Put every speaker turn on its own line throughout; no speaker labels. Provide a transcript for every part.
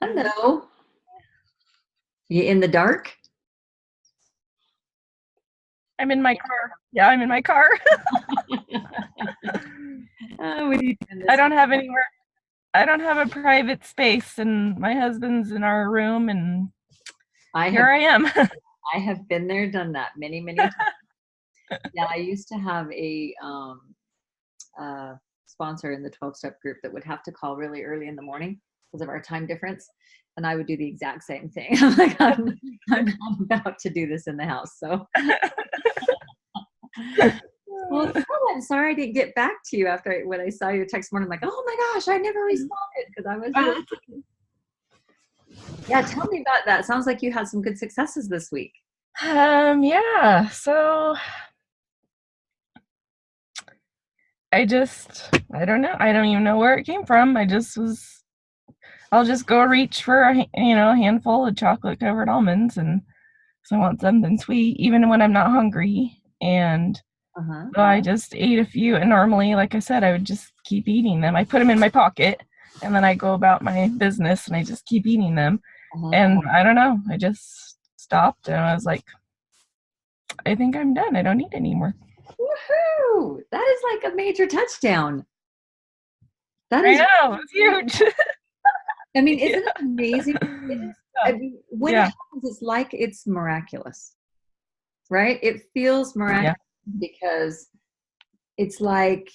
Hello. You in the dark?
I'm in my car. Yeah, I'm in my car. I don't have anywhere. I don't have a private space, and my husband's in our room, and here I am.
I have been there, done that many, many times. Yeah, I used to have a sponsor in the 12-step group that would have to call really early in the morning because of our time difference. And I would do the exact same thing. I'm like, I'm not about to do this in the house. So, well, I'm sorry I didn't get back to you after when I saw your text morning. I'm like, oh my gosh, I never responded because I was. Yeah, tell me about that. Sounds like you had some good successes this week.
Yeah. So I don't know. I don't even know where it came from. I'll just go reach for a handful of chocolate covered almonds, and so I want something sweet even when I'm not hungry. And so I just ate a few, and normally, like I said, I would just keep eating them. I put them in my pocket, and then I go about my business, and I just keep eating them. And I don't know, I just stopped, and I was like, I think I'm done. I don't need any more.
Woohoo! That is like a major touchdown.
I know, it's huge.
I mean, isn't it amazing? It is, I mean, when it happens, it's like it's miraculous, right? It feels miraculous because it's like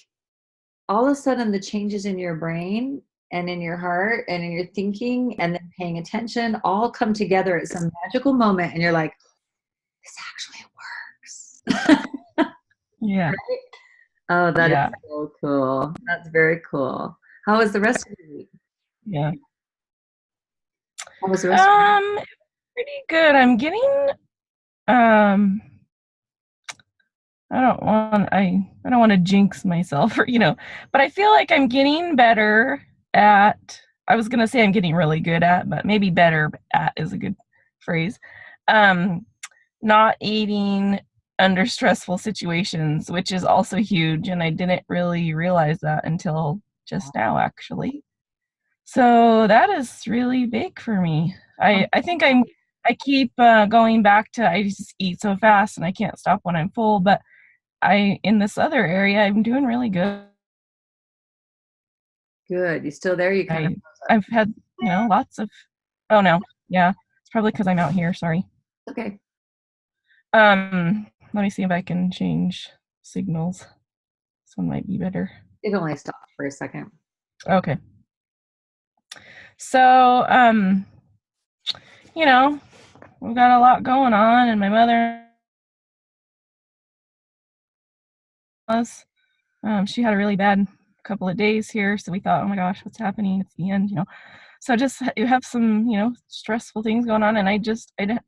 all of a sudden the changes in your brain and in your heart and in your thinking and then paying attention all come together at some magical moment, and you're like, this actually works.
Yeah.
Right? Oh, that is so cool. That's very cool. How was the rest of the week?
Yeah.
How was the rest of the week?
Pretty good. I'm getting I don't want to jinx myself or but I feel like I'm getting better at, I was gonna say I'm getting really good at, but maybe better at is a good phrase. Not eating under stressful situations, which is also huge, and I didn't really realize that until just now, actually. So that is really big for me. I think I keep going back to, I just eat so fast and I can't stop when I'm full, but in this other area, I'm doing really good.
Good. You still there? You kind of.
I've had, lots of. Oh no, yeah, it's probably because I'm out here. Sorry.
Okay.
Let me see if I can change signals. This one might be better.
It only stopped for a second.
Okay. So, we've got a lot going on, and my mother she had a really bad couple of days here, so we thought, oh my gosh, what's happening? It's the end, So just you have some, stressful things going on, and I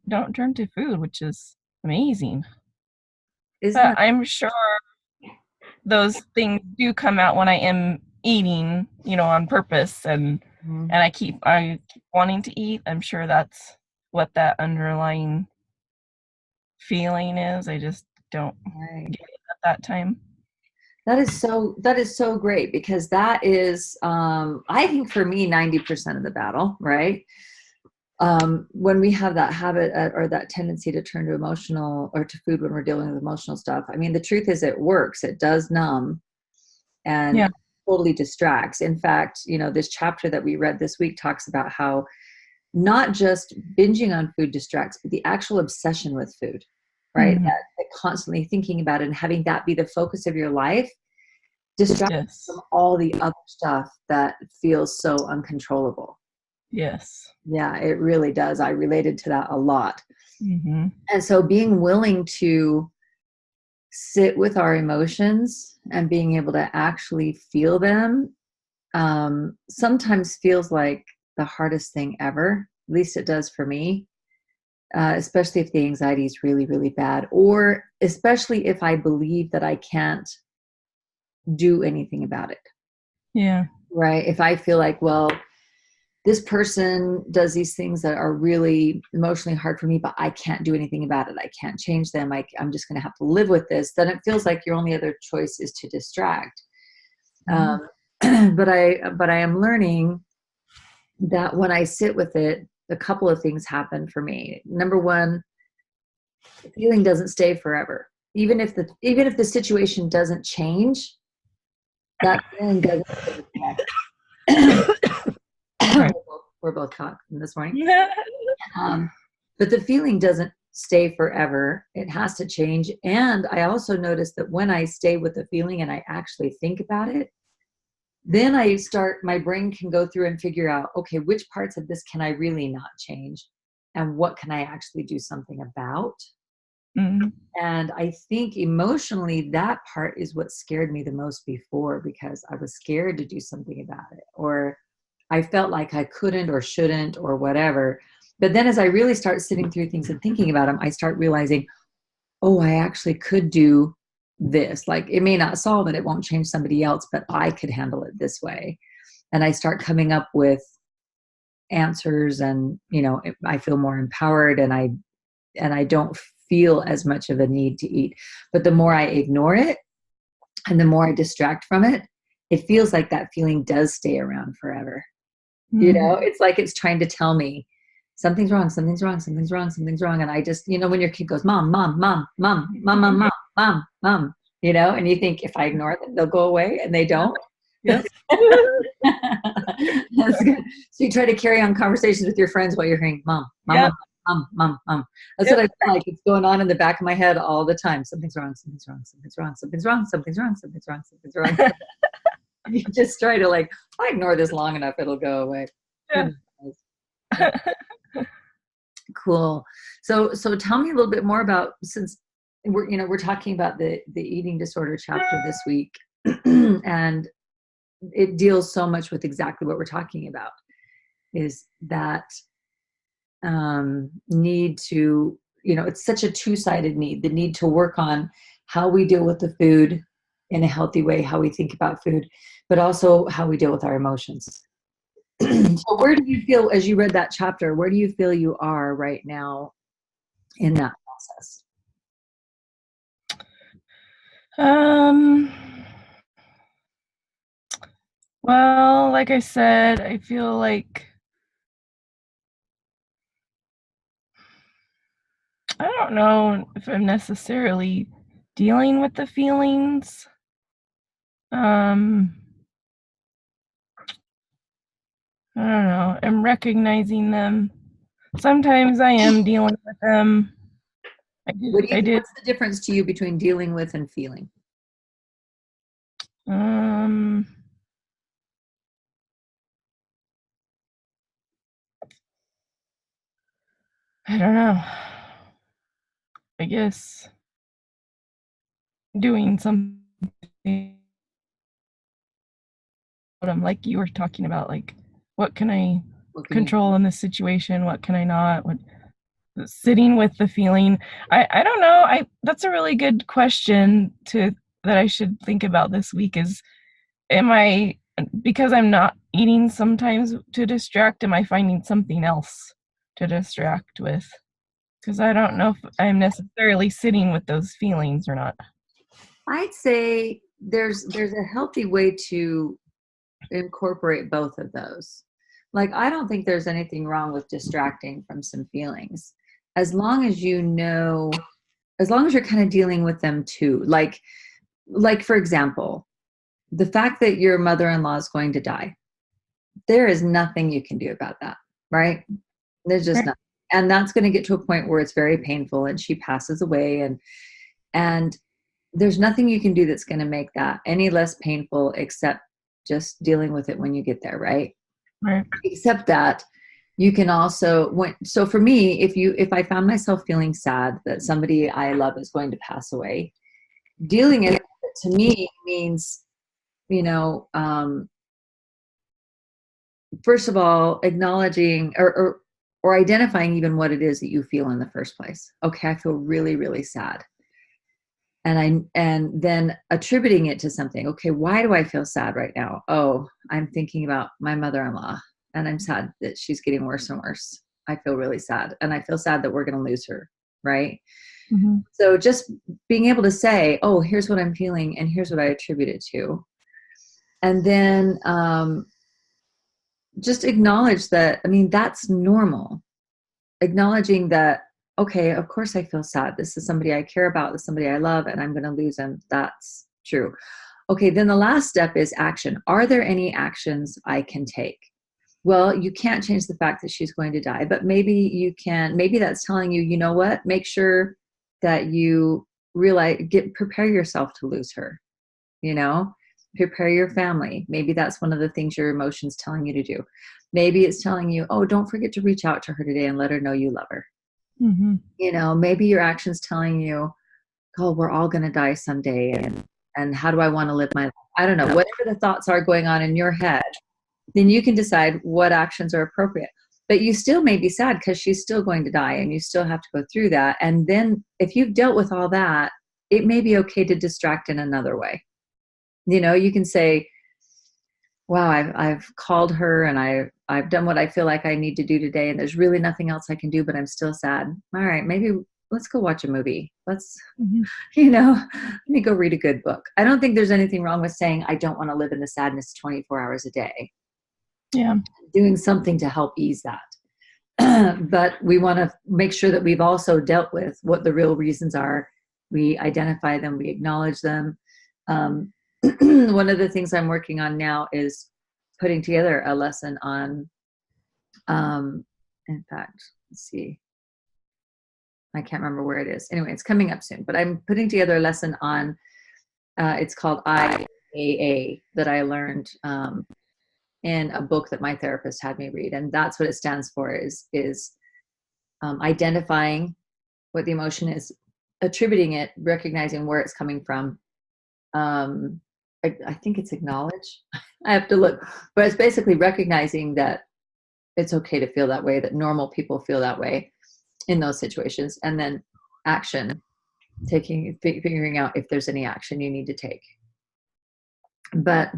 don't turn to food, which is amazing. But I'm sure those things do come out when I am eating, on purpose, and I keep wanting to eat. I'm sure that's what that underlying feeling is. I just don't get it at that time.
That is so great, because that is, I think for me, 90% of the battle, right? When we have that habit or that tendency to turn to emotional or to food when we're dealing with emotional stuff. I mean, the truth is it works. It does numb and totally distracts. In fact, this chapter that we read this week talks about how not just binging on food distracts, but the actual obsession with food, right? That constantly thinking about it and having that be the focus of your life distracts from all the other stuff that feels so uncontrollable.
Yes.
Yeah, it really does. I related to that a lot.
Mm-hmm.
And so being willing to sit with our emotions and being able to actually feel them sometimes feels like the hardest thing ever. At least it does for me, especially if the anxiety is really, really bad, or especially if I believe that I can't do anything about it.
Yeah.
Right. If I feel like, well, this person does these things that are really emotionally hard for me, but I can't do anything about it. I can't change them. I'm just going to have to live with this. Then it feels like your only other choice is to distract. But I am learning that when I sit with it, a couple of things happen for me. Number one, the feeling doesn't stay forever. Even if the situation doesn't change, that feeling doesn't stay forever.
Sorry.
We're both caught this morning. Um, but the feeling doesn't stay forever. It has to change. And I also notice that when I stay with the feeling and I actually think about it, then my brain can go through and figure out, okay, which parts of this can I really not change? And what can I actually do something about?
Mm-hmm.
And I think emotionally, that part is what scared me the most before, because I was scared to do something about it, or I felt like I couldn't or shouldn't or whatever. But then as I really start sitting through things and thinking about them, I start realizing, oh, I actually could do this. Like, it may not solve it, it won't change somebody else, but I could handle it this way. And I start coming up with answers, and I feel more empowered, and I don't feel as much of a need to eat. But the more I ignore it and the more I distract from it, it feels like that feeling does stay around forever. It's like it's trying to tell me something's wrong, something's wrong, something's wrong, something's wrong. And I just, when your kid goes, mom, mom, mom, mom, mom, mom, mom, mom, mom, and you think, if I ignore them, they'll go away, and they don't.
Yes.
That's good. So you try to carry on conversations with your friends while you're hearing mom, mom,
Yep.
mom, mom, mom. That's
Yep.
what I feel like. It's going on in the back of my head all the time. Something's wrong, something's wrong, something's wrong, something's wrong, something's wrong, something's wrong, something's wrong. You just try to if I ignore this long enough, it'll go away.
Yeah.
Cool. So tell me a little bit more about, since we're talking about the eating disorder chapter this week, and it deals so much with exactly what we're talking about, is that need to, it's such a two-sided need, the need to work on how we deal with the food in a healthy way, how we think about food, but also how we deal with our emotions. So where do you feel, as you read that chapter, where do you feel you are right now in that process?
Well, like I said, I feel like I don't know if I'm necessarily dealing with the feelings. I don't know. I'm recognizing them. Sometimes I am dealing with them. I did.
What's the difference to you between dealing with and feeling?
I don't know. I guess doing something like you were talking about, like what can I control in this situation? What can I not? What sitting with the feeling. I don't know. That's a really good question that I should think about this week is, because I'm not eating sometimes to distract, am I finding something else to distract with? Because I don't know if I'm necessarily sitting with those feelings or not.
I'd say there's a healthy way to incorporate both of those. Like, I don't think there's anything wrong with distracting from some feelings, as long as as long as you're kind of dealing with them too. Like for example, the fact that your mother-in-law is going to die, there is nothing you can do about that, right? There's just nothing. And that's going to get to a point where it's very painful and she passes away, and there's nothing you can do that's going to make that any less painful, except just dealing with it when you get there, right?
Right.
Except that you can also, so for me, if I found myself feeling sad that somebody I love is going to pass away, dealing it to me means, first of all, acknowledging or identifying even what it is that you feel in the first place. Okay, I feel really, really sad. And then attributing it to something. Okay, why do I feel sad right now? Oh, I'm thinking about my mother-in-law, and I'm sad that she's getting worse and worse. I feel really sad, and I feel sad that we're going to lose her, right?
Mm-hmm.
So just being able to say, oh, here's what I'm feeling, and here's what I attribute it to. And then just acknowledge that. I mean, that's normal. Acknowledging that, okay, of course I feel sad. This is somebody I care about, this is somebody I love, and I'm going to lose them. That's true. Okay, then the last step is action. Are there any actions I can take? Well, you can't change the fact that she's going to die, but maybe you can. Maybe that's telling you, you know what? Make sure that you realize, prepare yourself to lose her. You know, prepare your family. Maybe that's one of the things your emotions telling you to do. Maybe it's telling you, oh, don't forget to reach out to her today and let her know you love her.
Mm-hmm.
You know, maybe your actions telling you, oh, we're all going to die someday, and how do I want to live my life? I don't know, whatever the thoughts are going on in your head, then you can decide what actions are appropriate. But you still may be sad because she's still going to die, and you still have to go through that. And then if you've dealt with all that, it may be okay to distract in another way. You know, you can say, wow, I've called her, and I've done what I feel like I need to do today, and there's really nothing else I can do, but I'm still sad. All right, maybe let's go watch a movie. Let's, you know, let me go read a good book. I don't think there's anything wrong with saying, I don't want to live in the sadness 24 hours a day.
Yeah.
Doing something to help ease that. But we want to make sure that we've also dealt with what the real reasons are. We identify them, we acknowledge them. One of the things I'm working on now is putting together a lesson on, in fact, let's see, I can't remember where it is. Anyway, it's coming up soon, but I'm putting together a lesson on, it's called IAA, that I learned in a book that my therapist had me read. And that's what it stands for, is identifying what the emotion is, attributing it, recognizing where it's coming from. I think it's acknowledge. I have to look, but it's basically recognizing that it's okay to feel that way, that normal people feel that way in those situations. And then action, figuring out if there's any action you need to take. But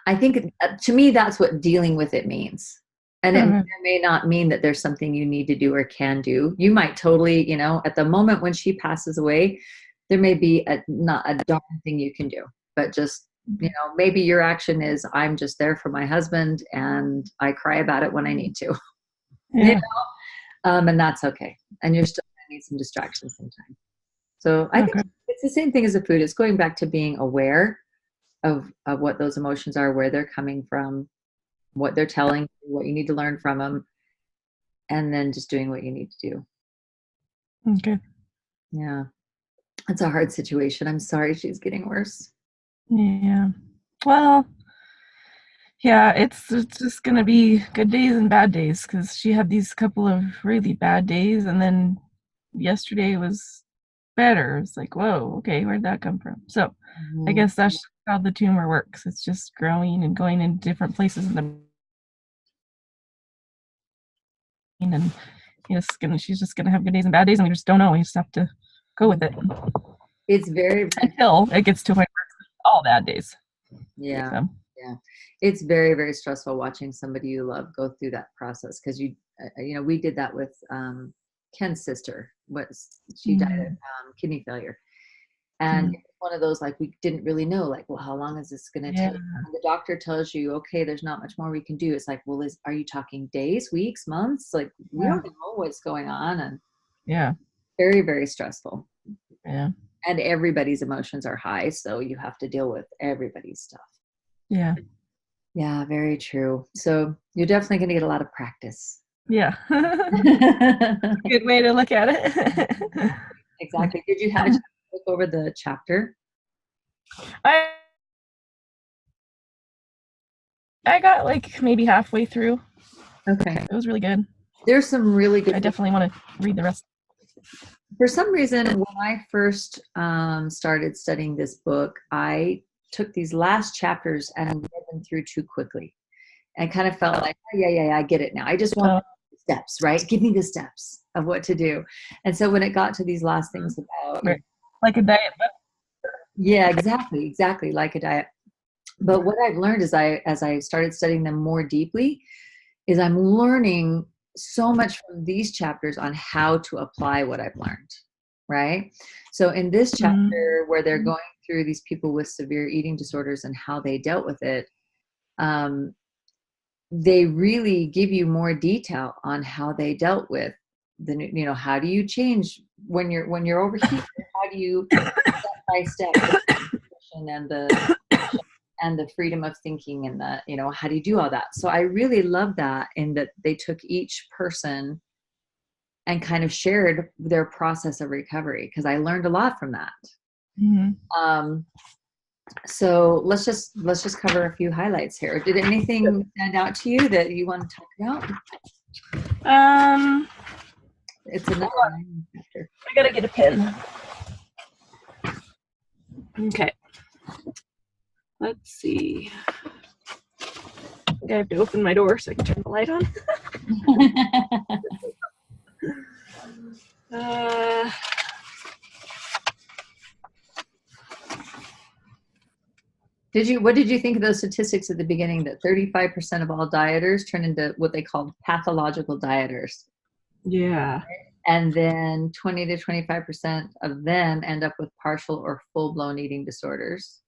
I think, to me, that's what dealing with it means. And it may not mean that there's something you need to do or can do. You might totally, you know, at the moment when she passes away, there may be not a darn thing you can do, but just, you know, maybe your action is, I'm just there for my husband and I cry about it when I need to, you know, and that's okay. And you're still going to need some distraction sometimes. So I think it's the same thing as the food. It's going back to being aware of what those emotions are, where they're coming from, what they're telling you, what you need to learn from them, and then just doing what you need to do.
Okay.
Yeah. It's a hard situation. I'm sorry she's getting worse.
Yeah. Well, yeah, it's just going to be good days and bad days, because she had these couple of really bad days, and then yesterday was better. It's like, whoa, okay, where'd that come from? So I guess that's how the tumor works. It's just growing and going in different places in the brain, and she's just gonna have good days and bad days, and we just don't know. We just have to go with it.
It's very
until it gets to a point where it's all bad days.
Yeah.
So.
Yeah. It's very, very stressful watching somebody you love go through that process. Cause you know, we did that with, Ken's sister. She died of kidney failure. And it's one of those, like, we didn't really know, like, well, how long is this going to take? And the doctor tells you, okay, there's not much more we can do. It's like, well, are you talking days, weeks, months? Like, we don't know what's going on. And very, very stressful.
Yeah.
And everybody's emotions are high. So you have to deal with everybody's stuff.
Yeah.
Yeah, very true. So you're definitely going to get a lot of practice.
Yeah. Good way to look at it.
Exactly. Did you have a chance to look over the chapter?
I got like maybe halfway through.
Okay.
It was really good.
There's some really good.
I definitely want to read the rest.
For some reason, when I first started studying this book, I took these last chapters and read them through too quickly. I kind of felt like, oh, yeah, I get it now. I just want the steps, right? Give me the steps of what to do. And so when it got to these last things about,
like a diet book.
Yeah, exactly like a diet. But what I've learned as I started studying them more deeply is I'm learning so much from these chapters on how to apply what I've learned, right? So in this chapter where they're going through these people with severe eating disorders and how they dealt with it, they really give you more detail on how they dealt with the, you know, how do you change when you're over here? How do you step by step and the freedom of thinking and the, you know, how do you do all that? So I really love that, in that they took each person and kind of shared their process of recovery, because I learned a lot from that.
Mm-hmm.
So let's just cover a few highlights here. Did anything stand out to you that you want to talk about? It's another chapter.
I gotta get a pen. Okay. Let's see. I think I have to open my door so I can turn the light on.
What did you think of those statistics at the beginning, that 35% of all dieters turn into what they called pathological dieters?
Yeah.
And then 20 to 25% of them end up with partial or full-blown eating disorders.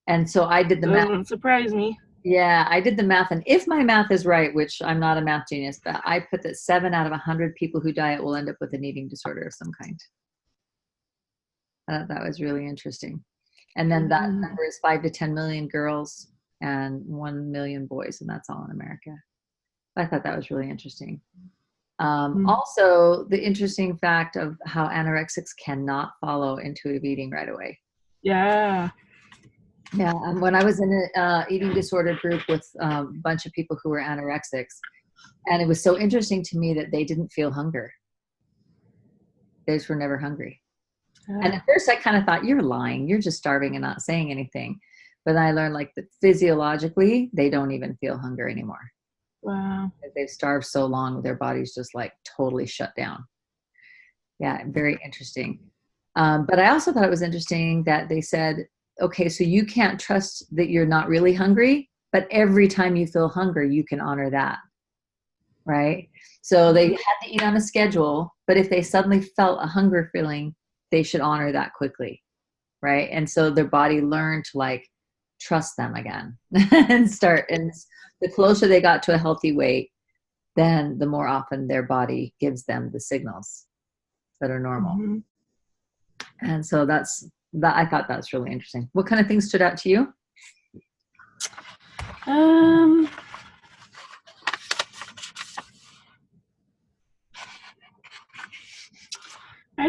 And so I did the math.
Doesn't surprise me.
Yeah, I did the math. And if my math is right, which I'm not a math genius, but I put that 7 out of 100 people who diet will end up with an eating disorder of some kind. That was really interesting. And then that number is 5 to 10 million girls and 1 million boys, and that's all in America. I thought that was really interesting. Also, the interesting fact of how anorexics cannot follow intuitive eating right away.
Yeah.
Yeah. When I was in an eating disorder group with a bunch of people who were anorexics, and it was so interesting to me that they didn't feel hunger. They just were never hungry. And at first I kind of thought, you're lying. You're just starving and not saying anything. But then I learned, like, that physiologically, they don't even feel hunger anymore.
Wow.
They've starved so long, their body's just like totally shut down. Yeah, very interesting. But I also thought it was interesting that they said, okay, so you can't trust that you're not really hungry, but every time you feel hunger, you can honor that. Right? So they had to eat on a schedule, but if they suddenly felt a hunger feeling, they should honor that quickly. Right? And so their body learned to, like, trust them again and the closer they got to a healthy weight, then the more often their body gives them the signals that are normal. Mm-hmm. And so I thought that's really interesting. What kind of things stood out to you?
I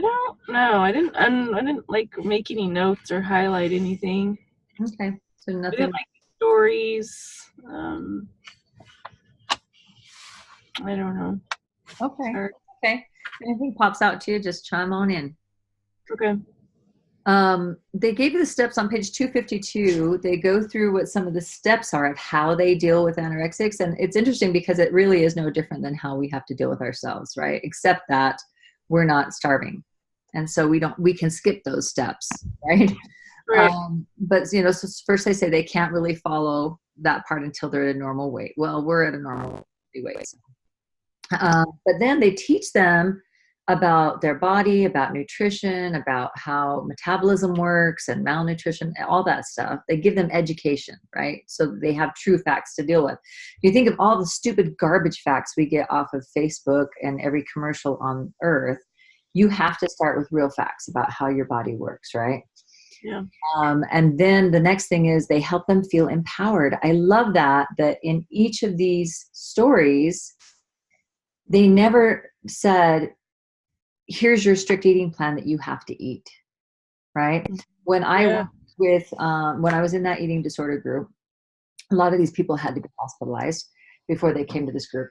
don't know. I didn't like make any notes or highlight anything.
Okay. So nothing.
I didn't like stories. I don't know.
Okay. Okay. Anything pops out to you, just chime on in.
Okay.
They gave you the steps on page 252. They go through what some of the steps are of how they deal with anorexics. And it's interesting because it really is no different than how we have to deal with ourselves, right? Except that we're not starving. And so we can skip those steps, right?
Right.
But, you know, so first they say they can't really follow that part until they're at a normal weight. Well, we're at a normal weight. So. But then they teach them about their body, about nutrition, about how metabolism works and malnutrition, all that stuff. They give them education, right? So they have true facts to deal with. If you think of all the stupid garbage facts we get off of Facebook and every commercial on earth, you have to start with real facts about how your body works, right?
Yeah.
And then the next thing is they help them feel empowered. I love that in each of these stories, they never said, here's your strict eating plan that you have to eat, right? When I was in that eating disorder group, a lot of these people had to be hospitalized before they came to this group.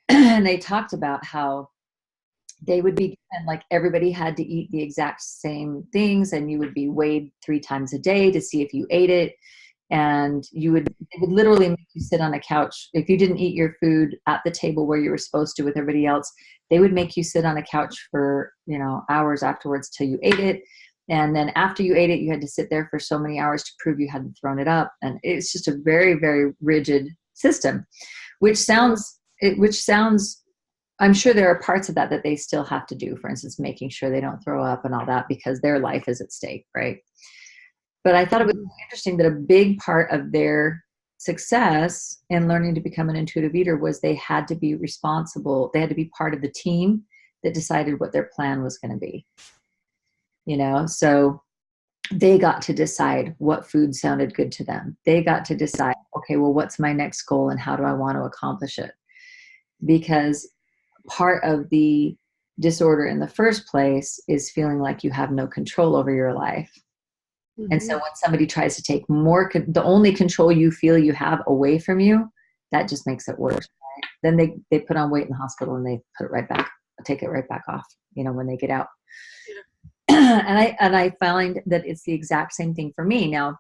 And they talked about how they would be, and like everybody had to eat the exact same things, and you would be weighed 3 times a day to see if you ate it. And it would literally make you sit on a couch. If you didn't eat your food at the table where you were supposed to with everybody else, they would make you sit on a couch for, hours afterwards till you ate it. And then after you ate it, you had to sit there for so many hours to prove you hadn't thrown it up. And it's just a very, very rigid system, which sounds, I'm sure there are parts of that they still have to do. For instance, making sure they don't throw up and all that, because their life is at stake, right? But I thought it was interesting that a big part of their success in learning to become an intuitive eater was they had to be responsible. They had to be part of the team that decided what their plan was going to be, so they got to decide what food sounded good to them. They got to decide, okay, well, what's my next goal and how do I want to accomplish it? Because part of the disorder in the first place is feeling like you have no control over your life. Mm-hmm. And so when somebody tries to take more, the only control you feel you have away from you, that just makes it worse. Right? Then they put on weight in the hospital and they put it right back, take it right back off, when they get out. And I find that it's the exact same thing for me. Now,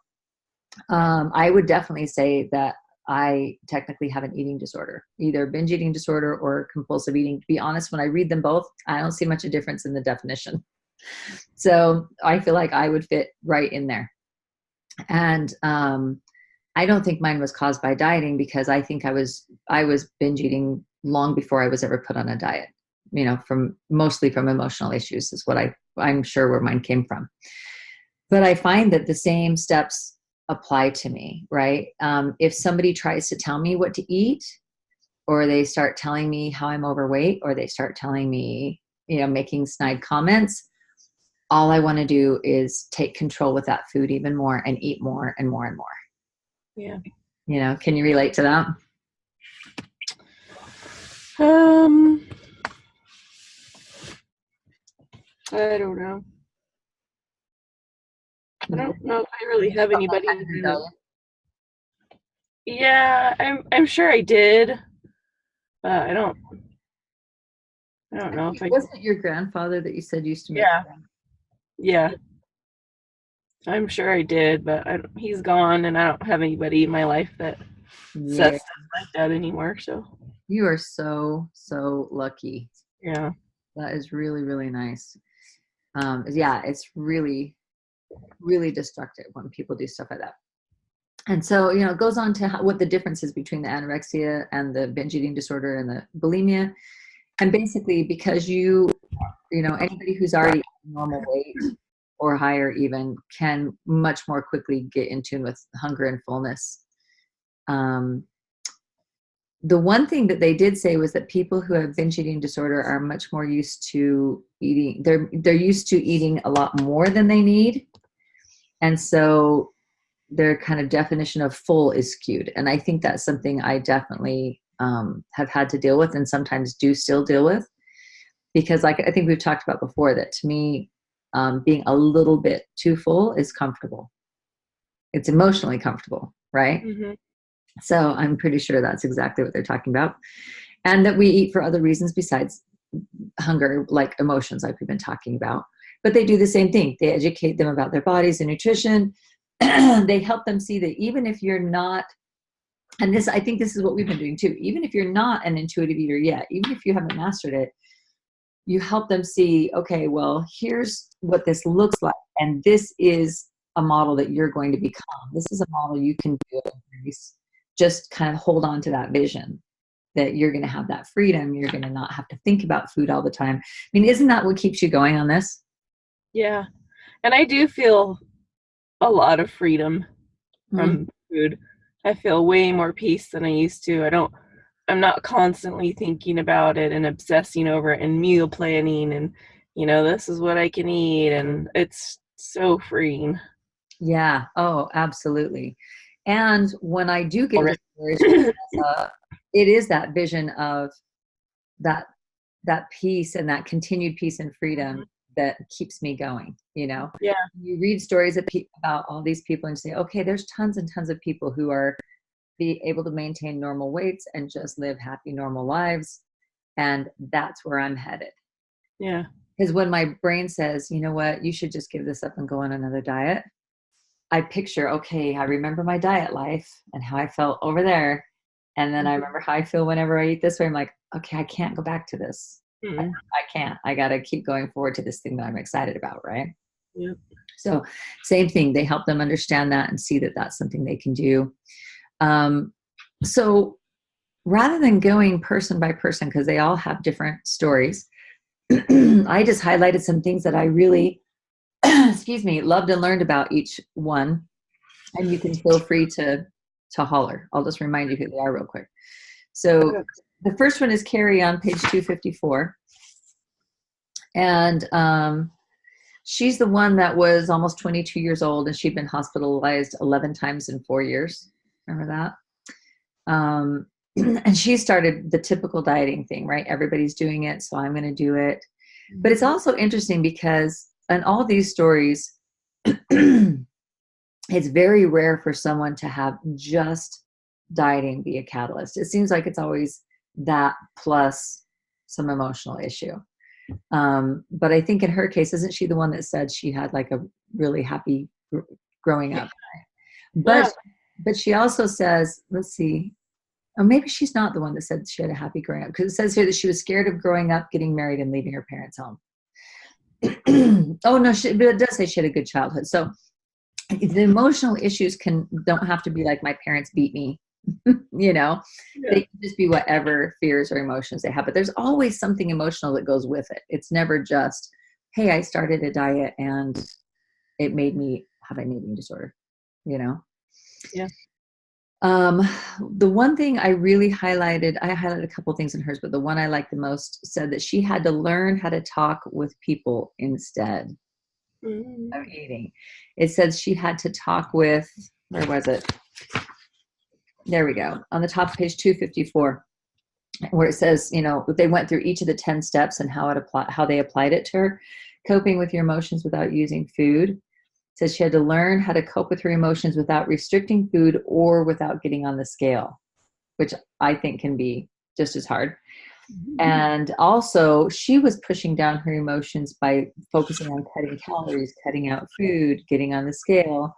I would definitely say that I technically have an eating disorder, either binge eating disorder or compulsive eating. To be honest, when I read them both, I don't see much of a difference in the definition. So I feel like I would fit right in there. And I don't think mine was caused by dieting, because I think I was binge eating long before I was ever put on a diet, mostly from emotional issues is what I'm sure where mine came from. But I find that the same steps apply to me, right? If somebody tries to tell me what to eat, or they start telling me how I'm overweight, or they start telling me, making snide comments, all I want to do is take control with that food even more and eat more and more and more.
Yeah.
Can you relate to that?
I don't know. I don't know if I really have anybody. Yeah, I'm sure I did. I don't know if I.
Wasn't it your grandfather that you said used to make?
Yeah. I'm sure I did, but he's gone, and I don't have anybody in my life that says stuff like that anymore. So
you are so lucky.
Yeah,
that is really, really nice. It's really, really destructive when people do stuff like that. And so, it goes on to what the difference is between the anorexia and the binge eating disorder and the bulimia. And basically, because anybody who's already normal weight or higher even can much more quickly get in tune with hunger and fullness. The one thing that they did say was that people who have binge eating disorder are much more used to eating. They're used to eating a lot more than they need. And so their kind of definition of full is skewed. And I think that's something I definitely have had to deal with, and sometimes do still deal with, because I think we've talked about before that to me, being a little bit too full is comfortable. It's emotionally comfortable, right?
Mm-hmm.
So I'm pretty sure that's exactly what they're talking about. And that we eat for other reasons besides hunger, like emotions, like we've been talking about. But they do the same thing. They educate them about their bodies and nutrition. They help them see that even if you're not, and I think this is what we've been doing too, even if you're not an intuitive eater yet, even if you haven't mastered it, you help them see, okay, well, here's what this looks like. And this is a model that you're going to become. This is a model you can do. Just kind of hold on to that vision that you're going to have that freedom. You're going to not have to think about food all the time. I mean, isn't that what keeps you going on this?
Yeah. And I do feel a lot of freedom from food. I feel way more peace than I used to. I'm not constantly thinking about it and obsessing over it and meal planning and, this is what I can eat. And it's so freeing.
Yeah. Oh, absolutely. And when I do get into stories, it is that vision of that peace and that continued peace and freedom that keeps me going,
Yeah.
You read stories about all these people and say, okay, there's tons and tons of people who are able to maintain normal weights and just live happy, normal lives. And that's where I'm headed.
Yeah.
Because when my brain says, you know what, you should just give this up and go on another diet, I picture, okay, I remember my diet life and how I felt over there. And then I remember how I feel whenever I eat this way. I'm like, okay, I can't go back to this. I can't. I got to keep going forward to this thing that I'm excited about, right?
Yeah.
So same thing. They help them understand that and see that that's something they can do. So rather than going person by person, because they all have different stories, I just highlighted some things that I really, loved and learned about each one. And you can feel free to to holler. I'll just remind you who they are real quick. So the first one is Carrie on page 254. And she's the one that was almost 22 years old, and she'd been hospitalized 11 times in 4 years. Remember that? And she started the typical dieting thing, right? Everybody's doing it, so I'm going to do it. But it's also interesting because in all these stories, it's very rare for someone to have just dieting be a catalyst. It seems like it's always that plus some emotional issue. But I think in her case, isn't she the one that said she had like a really happy growing up? But she also says, let's see, or maybe she's not the one that said she had a happy growing up, because it says here that she was scared of growing up, getting married, and leaving her parents' home. Oh no, but it does say she had a good childhood. So the emotional issues don't have to be like my parents beat me, you know. They can just be whatever fears or emotions they have. But there's always something emotional that goes with it. It's never just, hey, I started a diet and it made me have an eating disorder, you know.
Yeah.
The one thing I really highlighted, I highlighted a couple things in hers, but the one I liked the most said that she had to learn how to talk with people instead of eating. It says she had to talk with, where was it? There we go. On the top of page 254, where it says, you know, they went through each of the 10 steps and how they applied it to her. Coping with your emotions without using food. Says she had to learn how to cope with her emotions without restricting food or without getting on the scale, which I think can be just as hard. And also, she was pushing down her emotions by focusing on cutting calories, cutting out food, getting on the scale.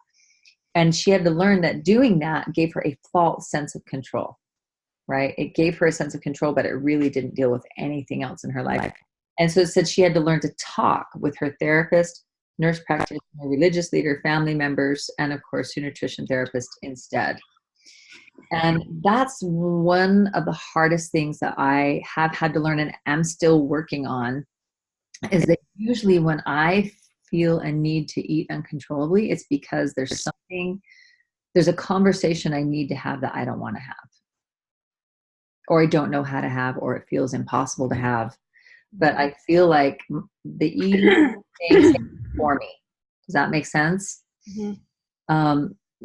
And she had to learn that doing that gave her a false sense of control, right? It gave her a sense of control, but it really didn't deal with anything else in her life. And so it said she had to learn to talk with her therapist, nurse practitioner, religious leader, family members, and of course, her nutrition therapist instead. And that's one of the hardest things that I have had to learn and am still working on, is that usually when I feel a need to eat uncontrollably, it's because there's a conversation I need to have that I don't want to have, or I don't know how to have, or it feels impossible to have. But I feel like the eating things for me. Does that make sense?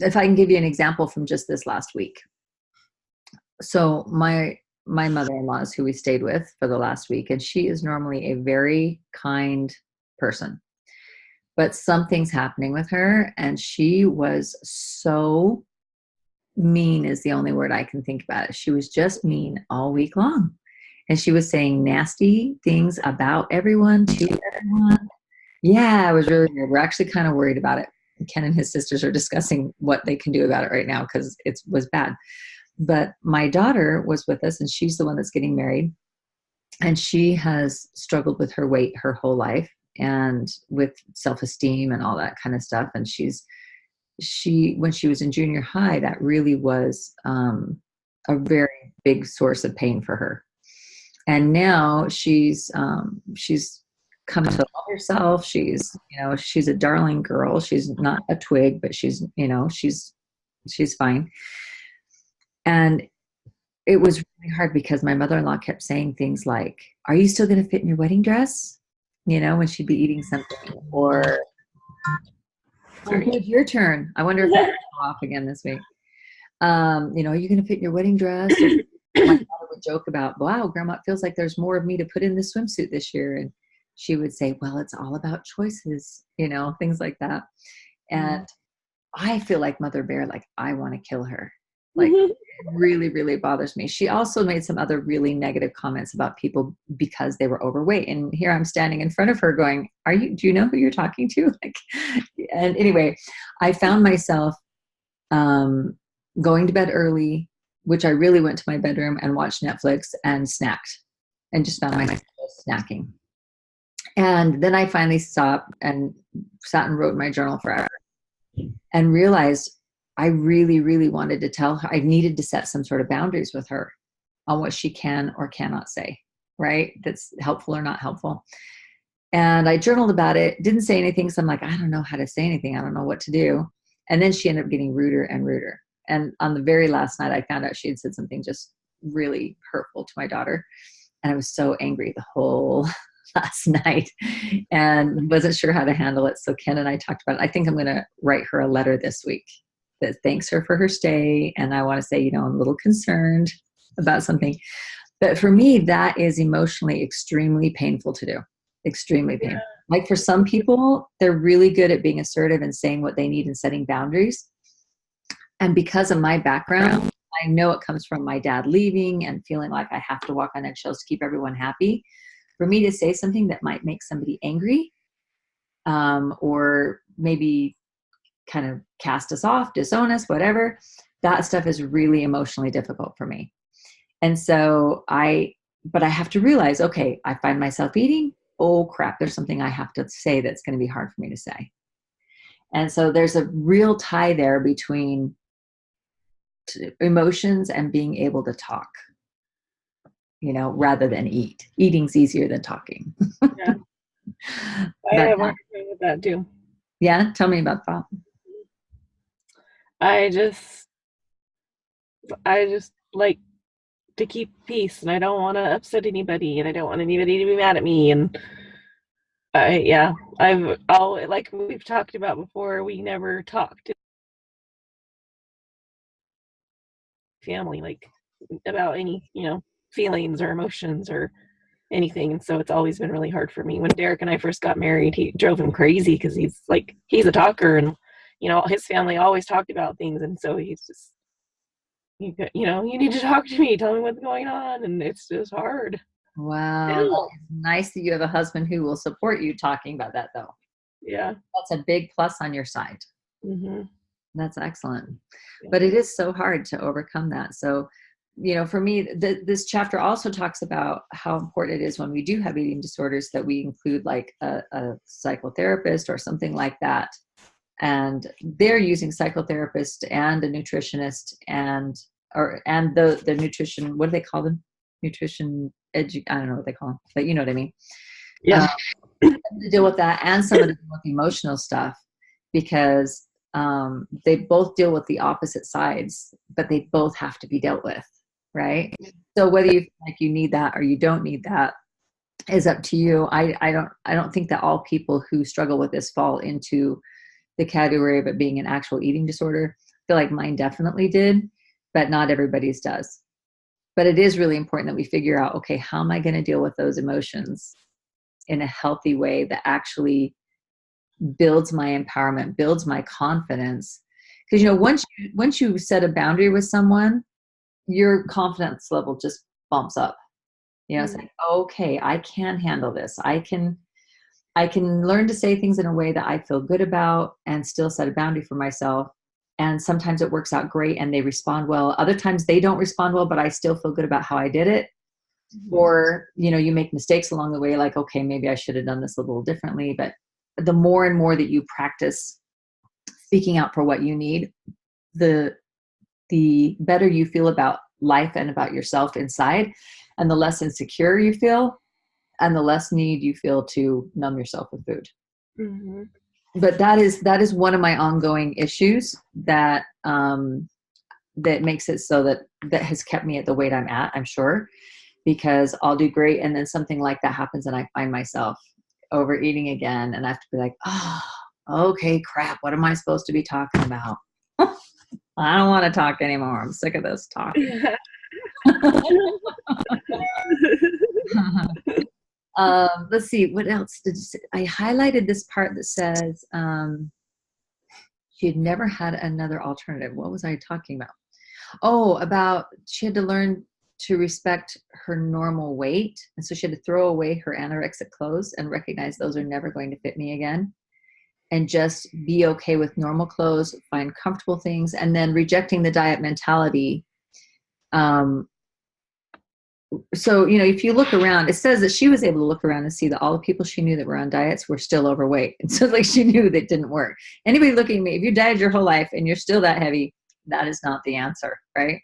If I can give you an example from just this last week. So my mother-in-law is who we stayed with for the last week, and she is normally a very kind person. But something's happening with her, and she was so mean is the only word I can think about it. She was just mean all week long. And she was saying nasty things about everyone, to everyone. Yeah, it was really weird. We're actually kind of worried about it. Ken and his sisters are discussing what they can do about it right now because it was bad. But my daughter was with us, and she's the one that's getting married. And she has struggled with her weight her whole life and with self-esteem and all that kind of stuff. And when she was in junior high, that really was a very big source of pain for her. And now she's come to love herself. She's a darling girl. She's not a twig, but she's fine. And it was really hard because my mother-in-law kept saying things like, "Are you still going to fit in your wedding dress?" When she'd be eating something, or "Okay, it's your turn. I wonder if that's off again this week. Are you going to fit in your wedding dress?" My mother would joke about, "Wow, Grandma, it feels like there's more of me to put in this swimsuit this year." And she would say, "Well, it's all about choices," things like that. And I feel like Mother Bear, like I want to kill her. Like it really, really bothers me. She also made some other really negative comments about people because they were overweight. And here I'm standing in front of her going, do you know who you're talking to? And anyway, I found myself going to bed early, which I really went to my bedroom and watched Netflix and snacked and just found myself snacking. And then I finally stopped and sat and wrote in my journal forever and realized I really, really wanted to tell her, I needed to set some sort of boundaries with her on what she can or cannot say, right? That's helpful or not helpful. And I journaled about it, didn't say anything. So I'm like, I don't know how to say anything. I don't know what to do. And then she ended up getting ruder and ruder. And on the very last night, I found out she had said something just really hurtful to my daughter. And I was so angry the whole last night and wasn't sure how to handle it. So Ken and I talked about it. I think I'm going to write her a letter this week that thanks her for her stay. And I want to say, I'm a little concerned about something. But for me, that is emotionally extremely painful to do. Extremely painful. Like for some people, they're really good at being assertive and saying what they need and setting boundaries. And because of my background, I know it comes from my dad leaving and feeling like I have to walk on eggshells to keep everyone happy. For me to say something that might make somebody angry, or maybe kind of cast us off, disown us, whatever, that stuff is really emotionally difficult for me. And so but I have to realize, okay, I find myself eating. Oh crap, there's something I have to say that's going to be hard for me to say. And so there's a real tie there between emotions and being able to talk, rather than eat. Eating's easier than talking.
Yeah. I have worked with that too.
Yeah. Tell me about that.
I just like to keep peace, and I don't want to upset anybody, and I don't want anybody to be mad at me. And like we've talked about before, we never talked to family like about any, feelings or emotions or anything. And so it's always been really hard for me. When Derek and I first got married, he drove him crazy because he's a talker, and his family always talked about things, and so he's just, you need to talk to me, tell me what's going on, and it's just hard.
Wow. It's nice that you have a husband who will support you talking about that, though.
Yeah.
That's a big plus on your side.
Mm-hmm.
That's excellent. Yeah. But it is so hard to overcome that. So, for me, this chapter also talks about how important it is when we do have eating disorders that we include like a psychotherapist or something like that. And they're using psychotherapist and a nutritionist and the nutrition, what do they call them? I don't know what they call them, but you know what I mean?
Yeah.
To deal with that and some of the emotional stuff, because they both deal with the opposite sides, but they both have to be dealt with, right? So whether you feel like you need that or you don't need that is up to you. I don't think that all people who struggle with this fall into the category of it being an actual eating disorder. I feel like mine definitely did, but not everybody's does. But it is really important that we figure out, okay, how am I going to deal with those emotions in a healthy way that actually builds my empowerment, builds my confidence? Because, once you set a boundary with someone, your confidence level just bumps up. It's like, okay, I can handle this. I can learn to say things in a way that I feel good about and still set a boundary for myself. And sometimes it works out great and they respond well. Other times they don't respond well, but I still feel good about how I did it. Mm-hmm. Or, you make mistakes along the way, like, okay, maybe I should have done this a little differently. But the more and more that you practice speaking out for what you need, the better you feel about life and about yourself inside, and the less insecure you feel, and the less need you feel to numb yourself with food. Mm-hmm. But that is one of my ongoing issues that makes it so that has kept me at the weight I'm at, I'm sure, because I'll do great and then something like that happens and I find myself overeating again, and I have to be like, oh, okay, crap, what am I supposed to be talking about? I don't want to talk anymore. I'm sick of this talk. Let's see, what else did you say? I highlighted this part that says she had never had another alternative. What was I talking about? Oh, about she had to learn to respect her normal weight. And so she had to throw away her anorexic clothes and recognize those are never going to fit me again. And just be okay with normal clothes, find comfortable things, and then rejecting the diet mentality. So, if you look around, it says that she was able to look around and see that all the people she knew that were on diets were still overweight. And so like she knew that didn't work. Anybody looking at me, if you dieted your whole life and you're still that heavy, that is not the answer, right?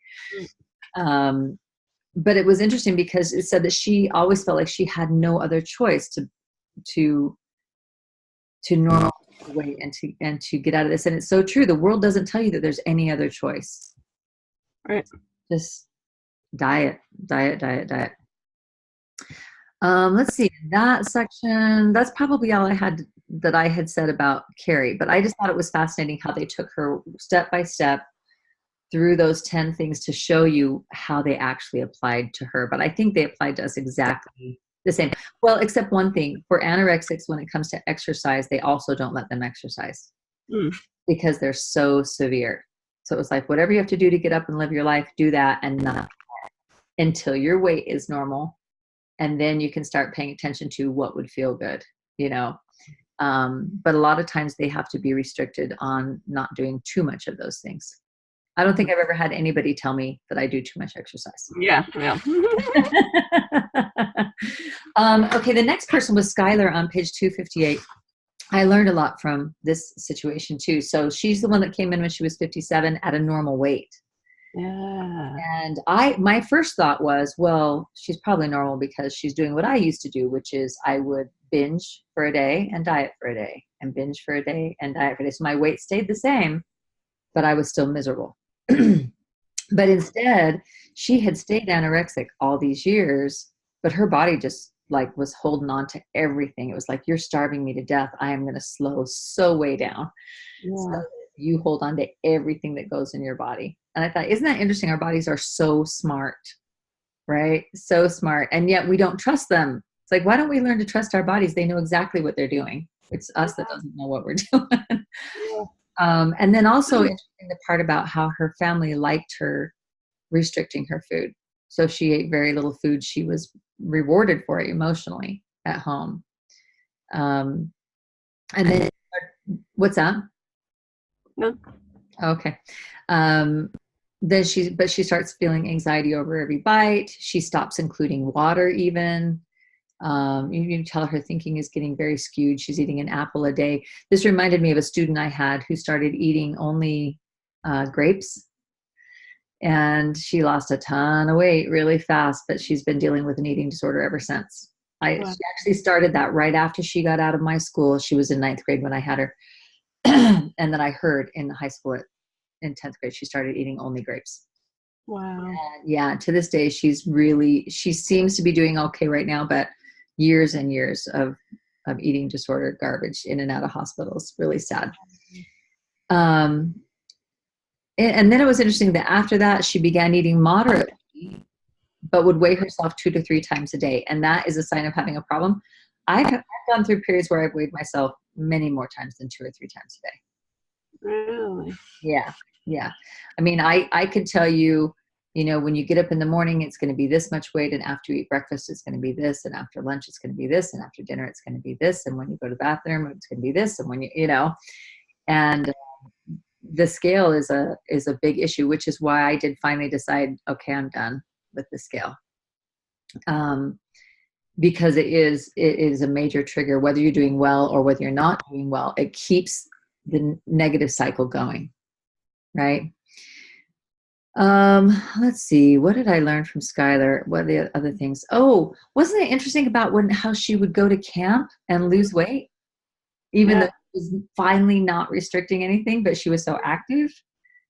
But it was interesting because it said that she always felt like she had no other choice to normal weight and to get out of this. And it's so true. The world doesn't tell you that there's any other choice.
Right.
Just diet, diet, diet, diet. Let's see, that section, that's probably all I had that I had said about Carrie, but I just thought it was fascinating how they took her step by step through those 10 things to show you how they actually applied to her. But I think they applied to us exactly the same. Well, except one thing, for anorexics, when it comes to exercise, they also don't let them exercise because they're so severe. So it was like, whatever you have to do to get up and live your life, do that, and not until your weight is normal. And then you can start paying attention to what would feel good, you know. But a lot of times they have to be restricted on not doing too much of those things. I don't think I've ever had anybody tell me that I do too much exercise.
Yeah.
Okay, the next person was Skylar on page 258. I learned a lot from this situation too. So she's the one that came in when she was 57 at a normal weight.
Yeah.
And my first thought was, well, she's probably normal because she's doing what I used to do, which is I would binge for a day and diet for a day and binge for a day and diet for a day. So my weight stayed the same, but I was still miserable. But instead, she had stayed anorexic all these years, but her body just like was holding on to everything. It was like, you're starving me to death. I am going to slow so way down.
Yeah.
So you hold on to everything that goes in your body. And I thought, isn't that interesting? Our bodies are so smart, right? So smart. And yet we don't trust them. It's like, why don't we learn to trust our bodies? They know exactly what they're doing. It's us that doesn't know what we're doing. And then also interesting the part about how her family liked her restricting her food. So if she ate very little food, she was rewarded for it emotionally at home. And then, what's that?
No.
Okay. Then she starts feeling anxiety over every bite. She stops including water even. You tell her thinking is getting very skewed. She's eating an apple a day. This reminded me of a student I had who started eating only grapes. And she lost a ton of weight really fast, but she's been dealing with an eating disorder ever since. She actually started that right after she got out of my school. She was in 9th grade when I had her. And then I heard in high school in 10th grade, she started eating only grapes.
Wow.
And yeah, to this day, she seems to be doing okay right now, but years and years of eating disorder garbage in and out of hospitals. Really sad. And then it was interesting that after that, she began eating moderately, but would weigh herself 2 to 3 times a day. And that is a sign of having a problem. I've gone through periods where I've weighed myself many more times than 2 or 3 times a day.
Really?
Yeah. Yeah. I mean, I could tell you, when you get up in the morning, it's going to be this much weight. And after you eat breakfast, it's going to be this. And after lunch, it's going to be this. And after dinner, it's going to be this. And when you go to the bathroom, it's going to be this. And when and the scale is a big issue, which is why I did finally decide, okay, I'm done with the scale. Because it is a major trigger, whether you're doing well or whether you're not doing well. It keeps the negative cycle going, right? Let's see. What did I learn from Skylar? What are the other things? Oh, wasn't it interesting about how she would go to camp and lose weight, even though she was finally not restricting anything, but she was so active?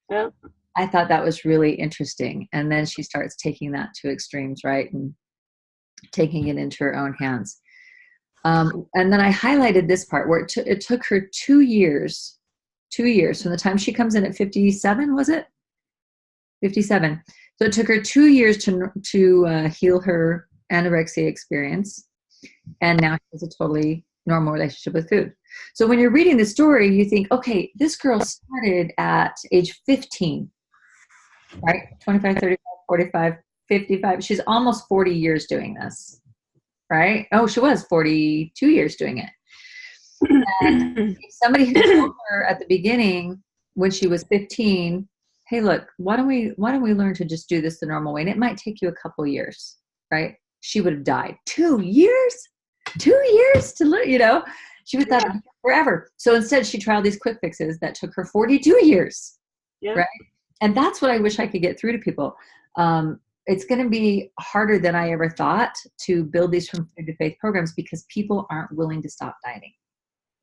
Yeah.
I thought that was really interesting. And then she starts taking that to extremes, right? And taking it into her own hands. And then I highlighted this part where it took her 2 years from the time she comes in at 57, was it? 57. So it took her 2 years to heal her anorexia experience. And now she has a totally normal relationship with food. So when you're reading the story, you think, okay, this girl started at age 15, right? 25, 35, 45, 55. She's almost 40 years doing this, right? Oh, she was 42 years doing it. And somebody had told her at the beginning when she was 15, hey, look, why don't we learn to just do this the normal way? And it might take you a couple years, right? She would have died. 2 years? 2 years to learn, she would thought forever. So instead she tried these quick fixes that took her 42 years, right? And that's what I wish I could get through to people. It's going to be harder than I ever thought to build these from food to faith programs because people aren't willing to stop dieting.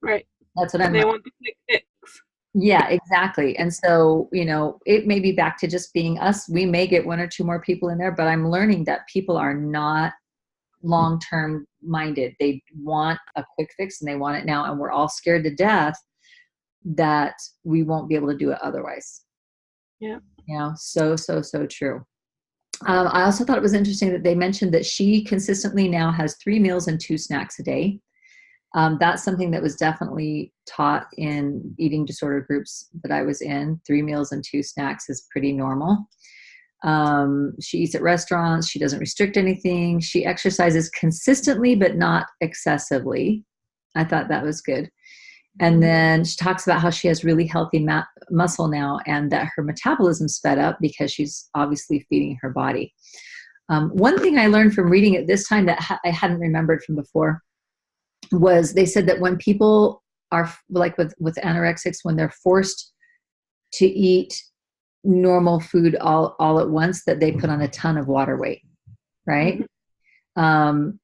Right.
That's what
They want the quick fix.
Yeah, exactly. And so, it may be back to just being us. We may get one or two more people in there, but I'm learning that people are not long-term minded. They want a quick fix and they want it now. And we're all scared to death that we won't be able to do it otherwise.
Yeah.
So true. I also thought it was interesting that they mentioned that she consistently now has 3 meals and 2 snacks a day. That's something that was definitely taught in eating disorder groups that I was in. 3 meals and 2 snacks is pretty normal. She eats at restaurants. She doesn't restrict anything. She exercises consistently, but not excessively. I thought that was good. And then she talks about how she has really healthy muscle now and that her metabolism sped up because she's obviously feeding her body. One thing I learned from reading it this time that I hadn't remembered from before was they said that when people are like with anorexics, when they're forced to eat normal food all at once, that they put on a ton of water weight, right? And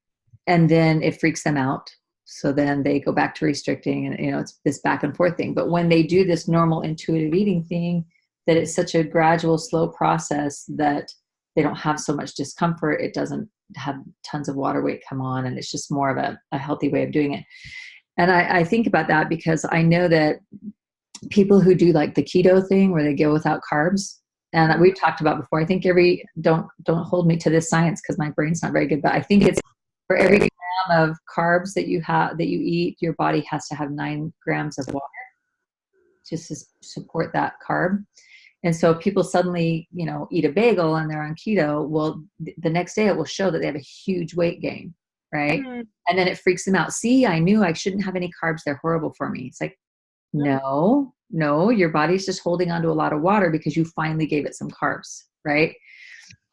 then it freaks them out. So then they go back to restricting and, it's this back and forth thing. But when they do this normal intuitive eating thing, that it's such a gradual, slow process that they don't have so much discomfort. It doesn't have tons of water weight come on. And it's just more of a healthy way of doing it. And I think about that because I know that people who do like the keto thing where they go without carbs, and we've talked about before, I think don't hold me to this science because my brain's not very good, but I think it's for every gram of carbs that you eat, your body has to have 9 grams of water just to support that carb. And so people suddenly, eat a bagel and they're on keto. Well, the next day it will show that they have a huge weight gain, right? And then it freaks them out. See, I knew I shouldn't have any carbs. They're horrible for me. It's like, no, your body's just holding on to a lot of water because you finally gave it some carbs, right?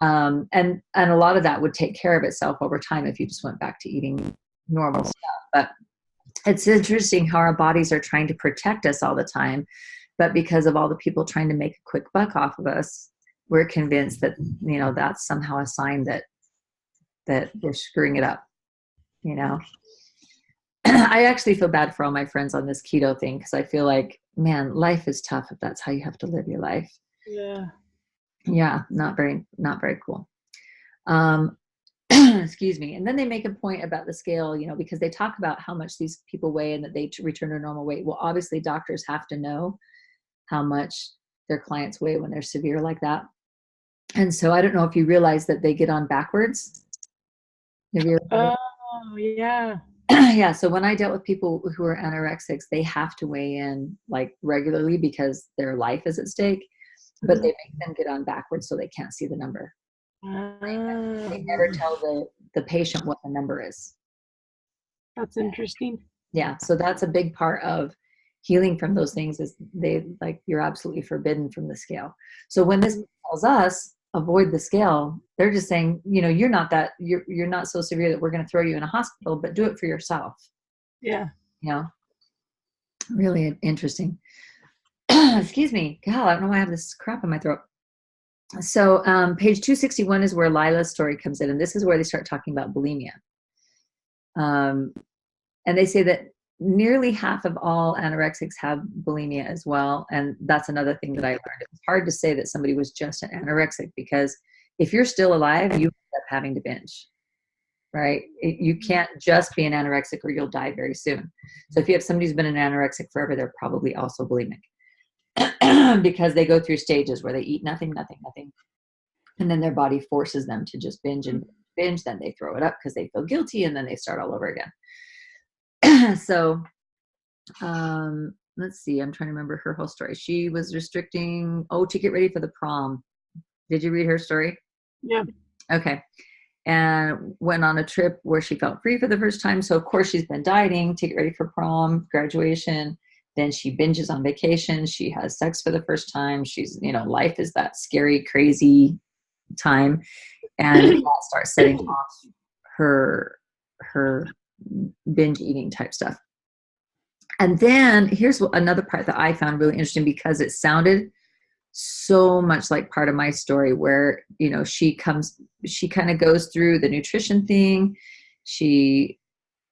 And a lot of that would take care of itself over time if you just went back to eating normal stuff. But it's interesting how our bodies are trying to protect us all the time. But because of all the people trying to make a quick buck off of us, we're convinced that, that's somehow a sign that we're screwing it up, I actually feel bad for all my friends on this keto thing because I feel like, man, life is tough if that's how you have to live your life.
Yeah.
Yeah, not very cool. Excuse me. And then they make a point about the scale, because they talk about how much these people weigh and that they return to normal weight. Well, obviously doctors have to know how much their clients weigh when they're severe like that. And so I don't know if you realize that they get on backwards.
Oh, yeah.
Yeah. So when I dealt with people who are anorexics, they have to weigh in like regularly because their life is at stake, but they make them get on backwards so they can't see the number. They never tell the patient what the number is.
That's interesting.
Yeah. So that's a big part of healing from those things is you're absolutely forbidden from the scale. So when this tells us avoid the scale, they're just saying, you're not so severe that we're going to throw you in a hospital, but do it for yourself.
Yeah.
Really interesting. Excuse me. God, I don't know why I have this crap in my throat. So page 261 is where Lila's story comes in. And this is where they start talking about bulimia. And they say that nearly half of all anorexics have bulimia as well. And that's another thing that I learned. It's hard to say that somebody was just an anorexic because if you're still alive, you end up having to binge, right? You can't just be an anorexic or you'll die very soon. So if you have somebody who's been an anorexic forever, they're probably also bulimic because they go through stages where they eat nothing. And then their body forces them to just binge and binge. Then they throw it up because they feel guilty and then they start all over again. So let's see. I'm trying to remember her whole story. She was restricting, to get ready for the prom. Did you read her story?
Yeah.
Okay. And went on a trip where she felt free for the first time. So of course she's been dieting to get ready for prom, graduation. Then she binges on vacation. She has sex for the first time. She's, life is that scary, crazy time. And that starts setting off her binge eating type stuff. And then here's another part that I found really interesting because it sounded so much like part of my story where, she kind of goes through the nutrition thing. She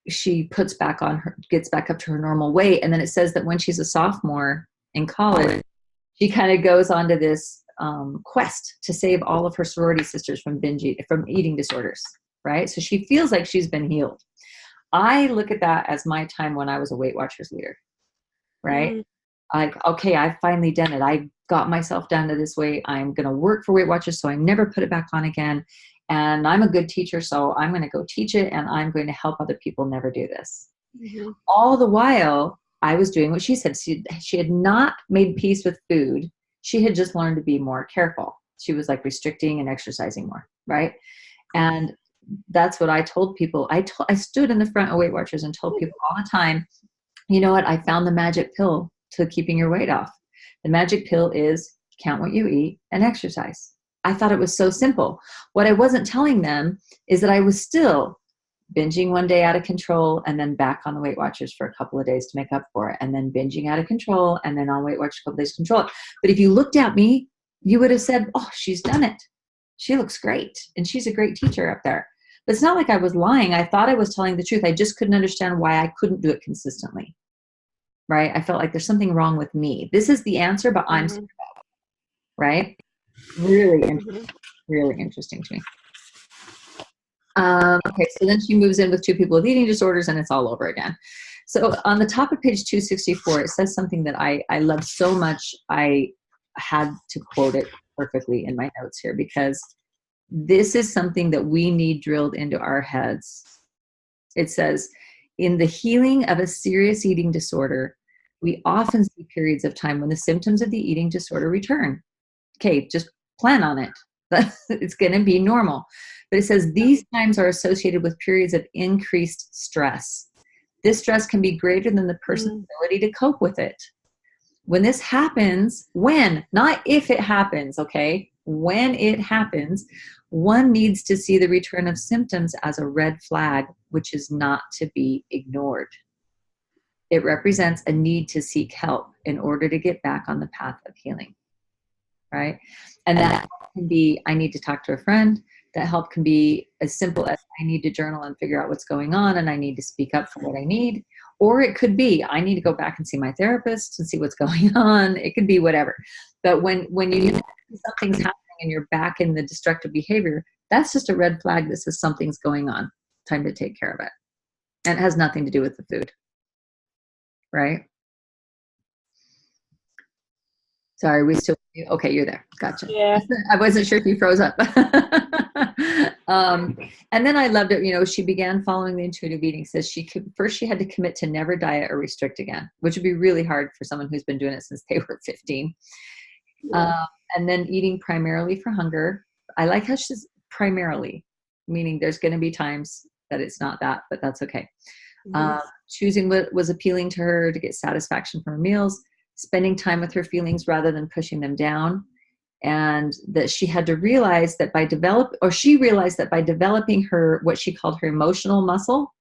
gets back up to her normal weight. And then it says that when she's a sophomore, in college, she kind of goes onto this quest to save all of her sorority sisters from from eating disorders, right? So she feels like she's been healed. I look at that as my time when I was a Weight Watchers leader, right? Like, okay, I've finally done it. I got myself down to this weight. I'm going to work for Weight Watchers so I never put it back on again. And I'm a good teacher, so I'm going to go teach it, and I'm going to help other people never do this. All the while, I was doing what she said. She had not made peace with food. She had just learned to be more careful. She was like restricting and exercising more, right? And that's what I told people. I stood in the front of Weight Watchers and told people all the time, you know what? I found the magic pill to keeping your weight off. The magic pill is count what you eat and exercise. I thought it was so simple. What I wasn't telling them is that I was still binging one day out of control and then back on the Weight Watchers for a couple of days to make up for it, and then binging out of control and then on Weight Watchers a couple of days to control it. But if you looked at me, you would have said, oh, she's done it. She looks great. And she's a great teacher up there. But it's not like I was lying. I thought I was telling the truth. I just couldn't understand why I couldn't do it consistently. Right? I felt like there's something wrong with me. This is the answer, but I'm screwed up. Right? Really interesting to me. Okay, so then she moves in with two people with eating disorders, and it's all over again. So on the top of page 264, it says something that I love so much. I had to quote it perfectly in my notes here, because this is something that we need drilled into our heads. It says, in the healing of a serious eating disorder, we often see periods of time when the symptoms of the eating disorder return. Okay, just plan on it. It's going to be normal. But it says these times are associated with periods of increased stress. This stress can be greater than the person's ability to cope with it. When this happens, not if it happens, okay? When it happens, one needs to see the return of symptoms as a red flag, which is not to be ignored. It represents a need to seek help in order to get back on the path of healing, right? And that can be, I need to talk to a friend. That help can be as simple as I need to journal and figure out what's going on, and I need to speak up for what I need. Or it could be, I need to go back and see my therapist and see what's going on. It could be whatever. But when you know something's happening and you're back in the destructive behavior, that's just a red flag that says something's going on. Time to take care of it. And it has nothing to do with the food. Right? Sorry, we still, okay, you're there. Gotcha.
Yeah.
I wasn't sure if you froze up. And then I loved it. She began following the intuitive eating. Says she had to commit to never diet or restrict again, which would be really hard for someone who's been doing it since they were 15. Yeah. And then eating primarily for hunger. I like how she's primarily, meaning there's going to be times that it's not that, but that's okay. Choosing what was appealing to her to get satisfaction from her meals, spending time with her feelings rather than pushing them down. And that she had to realize that she realized that by developing what she called her emotional muscle,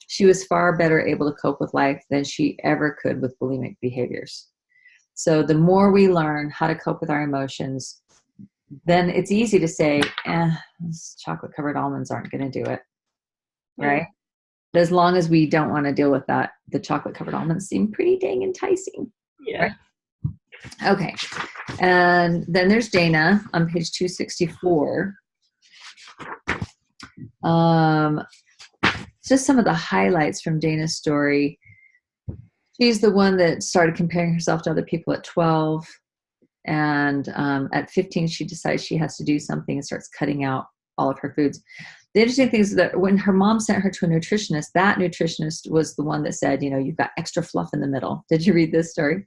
she was far better able to cope with life than she ever could with bulimic behaviors. So the more we learn how to cope with our emotions, then it's easy to say, chocolate covered almonds aren't going to do it. Right? But as long as we don't want to deal with that, the chocolate covered almonds seem pretty dang enticing.
Yeah.
Right? Okay. And then there's Dana on page 264. Just some of the highlights from Dana's story. She's the one that started comparing herself to other people at 12. And at 15, she decides she has to do something and starts cutting out all of her foods. The interesting thing is that when her mom sent her to a nutritionist, that nutritionist was the one that said, you've got extra fluff in the middle. Did you read this story?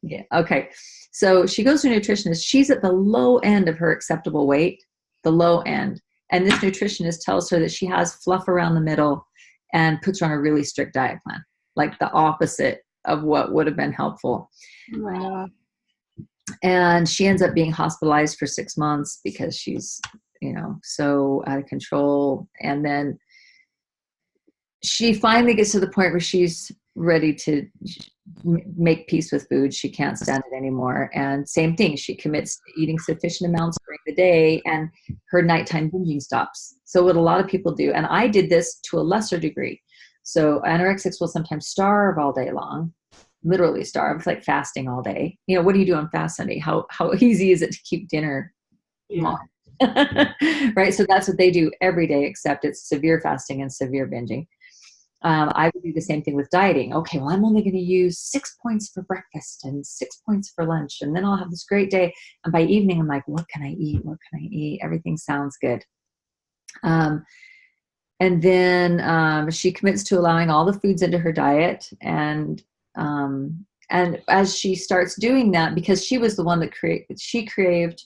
Yeah. Okay. So she goes to a nutritionist. She's at the low end of her acceptable weight, the low end. And this nutritionist tells her that she has fluff around the middle and puts her on a really strict diet plan, like the opposite of what would have been helpful.
Wow.
And she ends up being hospitalized for 6 months because she's, so out of control. And then she finally gets to the point where she's ready to make peace with food. She can't stand it anymore. And same thing, she commits to eating sufficient amounts during the day and her nighttime binging stops. So what a lot of people do, and I did this to a lesser degree. So anorexics will sometimes starve all day long, literally starve. It's like fasting all day. You know, what do you do on fast Sunday? How easy is it to keep dinner
Yeah.
right? So that's what they do every day, except it's severe fasting and severe binging. I would do the same thing with dieting. Okay, well, I'm only going to use 6 points for breakfast and 6 points for lunch, and then I'll have this great day. And by evening, I'm like, what can I eat? What can I eat? Everything sounds good. And then she commits to allowing all the foods into her diet. And as she starts doing that, because she was the one that she craved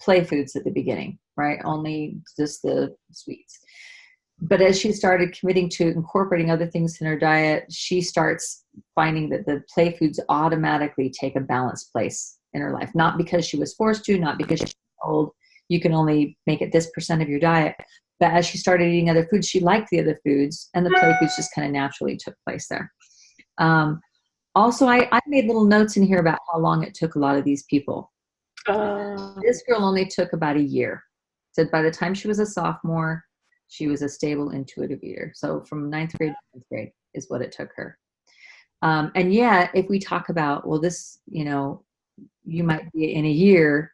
play foods at the beginning, right? Only just the sweets. But as she started committing to incorporating other things in her diet, she starts finding that the play foods automatically take a balanced place in her life. Not because she was forced to, not because she was told you can only make it this % of your diet. But as she started eating other foods, she liked the other foods, and the play foods just kind of naturally took place there. Also, I made little notes in here about how long it took a lot of these people. This girl only took about a year. Said by the time she was a sophomore, she was a stable intuitive eater. So from 9th grade to 10th grade is what it took her. And yet, if we talk about, well, this, you know, you might be in a year,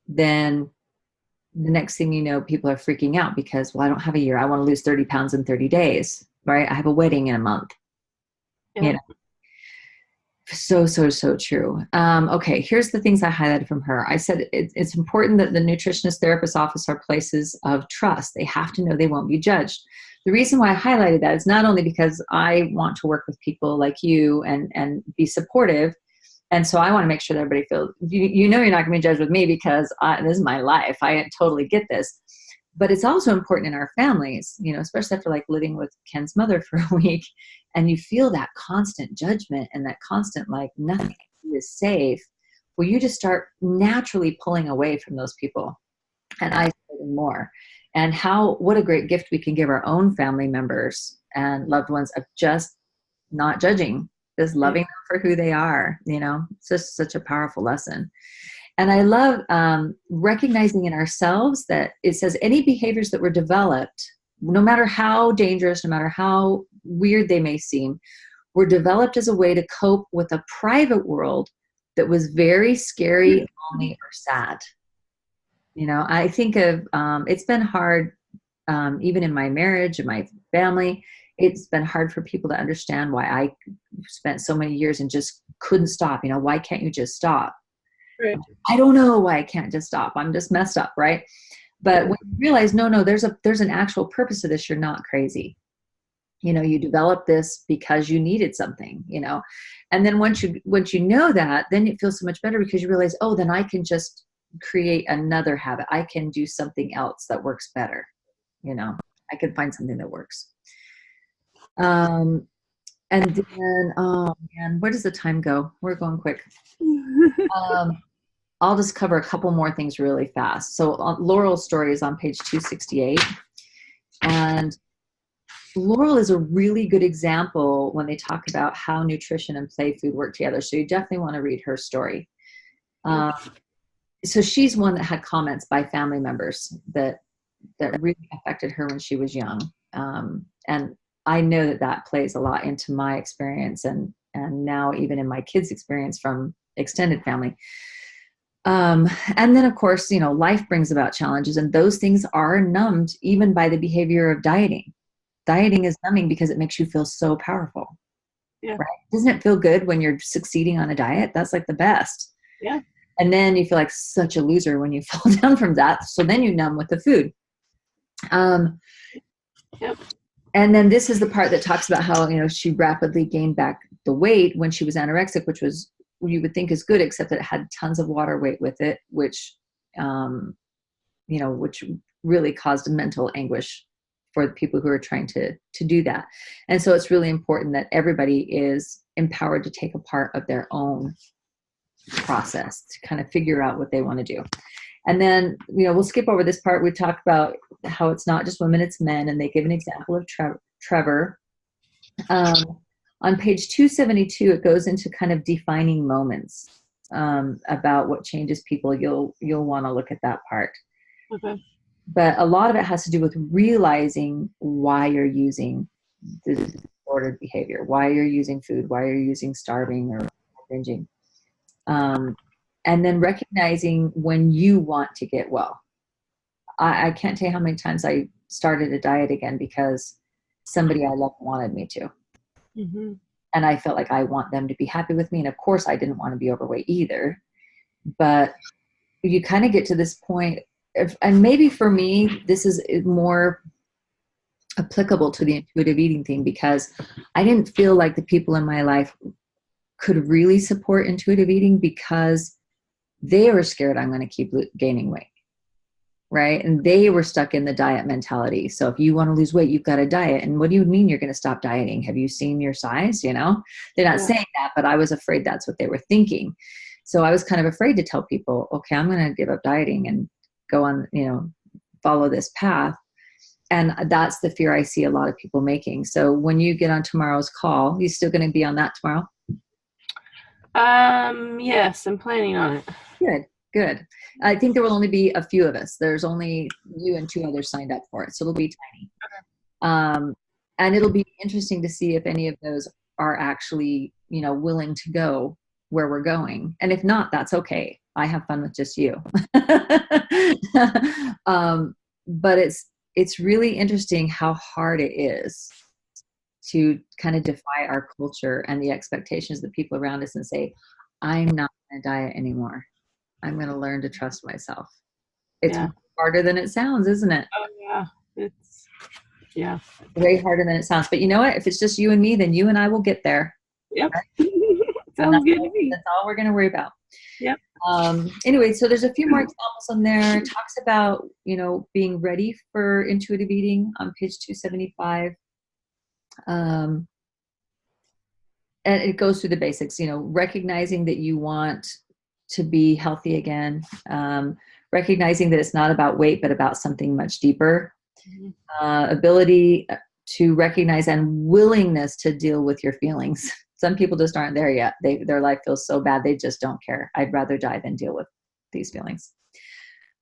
then the next thing you know, people are freaking out because, well, I don't have a year. I want to lose 30 pounds in 30 days, right? I have a wedding in a month.
Yeah.
You know, so true. Okay, here's the things I highlighted from her. I said it's important that the nutritionist therapist office are places of trust. They have to know they won't be judged. The reason why I highlighted that is not only because I want to work with people like you and be supportive, and so I want to make sure that everybody feels, you know, you're not going to be judged with me because this is my life. I totally get this. But it's also important in our families, you know, especially after like living with Ken's mother for a week, and you feel that constant judgment and that constant like nothing is safe. Well, you just start naturally pulling away from those people and isolating more. And what a great gift we can give our own family members and loved ones of just not judging, just loving them for who they are. You know, it's just such a powerful lesson. And I love recognizing in ourselves that it says any behaviors that were developed, no matter how dangerous, no matter how weird they may seem, were developed as a way to cope with a private world that was very scary, lonely, or sad. You know, I think of, it's been hard, even in my marriage and my family, it's been hard for people to understand why I spent so many years and just couldn't stop. You know, why can't you just stop?
Right.
I don't know why I can't just stop. I'm just messed up, right? But when you realize, no, there's an actual purpose to this. You're not crazy. You know, you developed this because you needed something, you know. And then once you know that, then it feels so much better because you realize, oh, then I can just create another habit. I can do something else that works better. You know, I can find something that works. And then, oh man, where does the time go? We're going quick. I'll just cover a couple more things really fast. So Laurel's story is on page 268. And Laurel is a really good example when they talk about how nutrition and play food work together. So you definitely want to read her story. So she's one that had comments by family members that really affected her when she was young. And I know that plays a lot into my experience and now even in my kids' experience from extended family. And then of course, you know, life brings about challenges and those things are numbed even by the behavior of dieting. Dieting is numbing because it makes you feel so powerful.
Yeah.
Right? Doesn't it feel good when you're succeeding on a diet? That's like the best.
Yeah.
And then you feel like such a loser when you fall down from that. So then you numb with the food.
Yep.
And then this is the part that talks about how, you know, she rapidly gained back the weight when she was anorexic, which was, you would think is good, except that it had tons of water weight with it, which, you know, which really caused mental anguish for the people who are trying to do that. And so it's really important that everybody is empowered to take a part of their own process to kind of figure out what they want to do. And then, you know, we'll skip over this part. We talk about how it's not just women, it's men. And they give an example of Trevor. On page 272, it goes into kind of defining moments about what changes people. You'll want to look at that part.
Okay.
But a lot of it has to do with realizing why you're using the disordered behavior, why you're using food, why you're using starving or binging. And then recognizing when you want to get well. I can't tell you how many times I started a diet again because somebody I love wanted me to.
Mm-hmm.
And I felt like I want them to be happy with me. And of course, I didn't want to be overweight either. But you kind of get to this point, and maybe for me, this is more applicable to the intuitive eating thing because I didn't feel like the people in my life could really support intuitive eating because they were scared I'm going to keep gaining weight. Right. And they were stuck in the diet mentality. So if you want to lose weight, you've got to diet. And what do you mean you're going to stop dieting? Have you seen your size? You know, they're not saying that, but I was afraid that's what they were thinking. So I was kind of afraid to tell people, okay, I'm going to give up dieting and go on, you know, follow this path. And that's the fear I see a lot of people making. So when you get on tomorrow's call, you still going to be on that tomorrow?
Yes, I'm planning on it.
Good. I think there will only be a few of us. There's only you and 2 others signed up for it. So it'll be tiny. And it'll be interesting to see if any of those are actually, you know, willing to go where we're going. And if not, that's okay. I have fun with just you. But it's really interesting how hard it is to kind of defy our culture and the expectations of the people around us and say, I'm not going to diet anymore. I'm going to learn to trust myself. It's harder than it sounds, isn't it?
Oh, yeah. It's
way harder than it sounds. But you know what? If it's just you and me, then you and I will get there.
Yep. Sounds good to me.
That's all we're going to worry about.
Yep.
Anyway, so there's a few more examples on there. It talks about, you know, being ready for intuitive eating on page 275. And it goes through the basics, you know, recognizing that you want to be healthy again, recognizing that it's not about weight, but about something much deeper, ability to recognize and willingness to deal with your feelings. Some people just aren't there yet. Their life feels so bad, they just don't care. I'd rather die than deal with these feelings.